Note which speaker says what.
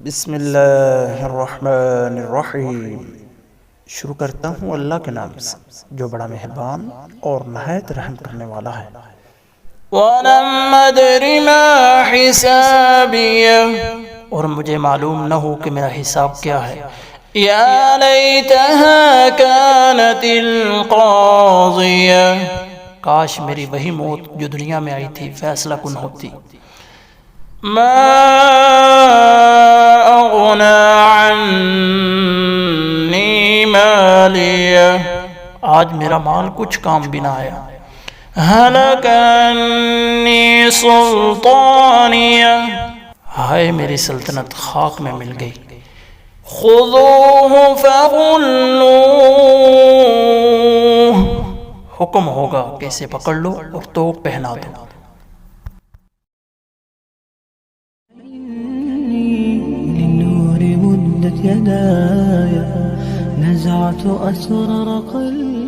Speaker 1: بسم اللہ الرحمن الرحیم۔ شروع کرتا ہوں اللہ کے نام سے جو بڑا مہربان اور نہایت رحم کرنے والا ہے۔
Speaker 2: وَلَمْ أَدْرِ مَا حِسَابِيَهْ،
Speaker 1: اور مجھے معلوم نہ ہو کہ میرا حساب کیا ہے۔
Speaker 2: يَا لَيْتَهَا كَانَتِ الْقَاضِيَةَ،
Speaker 1: کاش میری وہی موت جو دنیا میں آئی تھی فیصلہ کن ہوتی۔
Speaker 2: مَا أَغْنَى عَنِّي مَالِيَهْ،
Speaker 1: آج میرا مال کچھ کام بھی نہ آیا۔
Speaker 2: هَلَكَ عَنِّي سُلْطَانِيَهْ،
Speaker 1: ہائے میری سلطنت خاک میں مل گئی۔
Speaker 2: خُذُوهُ فَغُلُّوهُ،
Speaker 1: حکم ہوگا کہ اسے پکڑ لو اور توق پہنا دو۔
Speaker 3: للنور مدت يداي، نزعت أسرار قلبي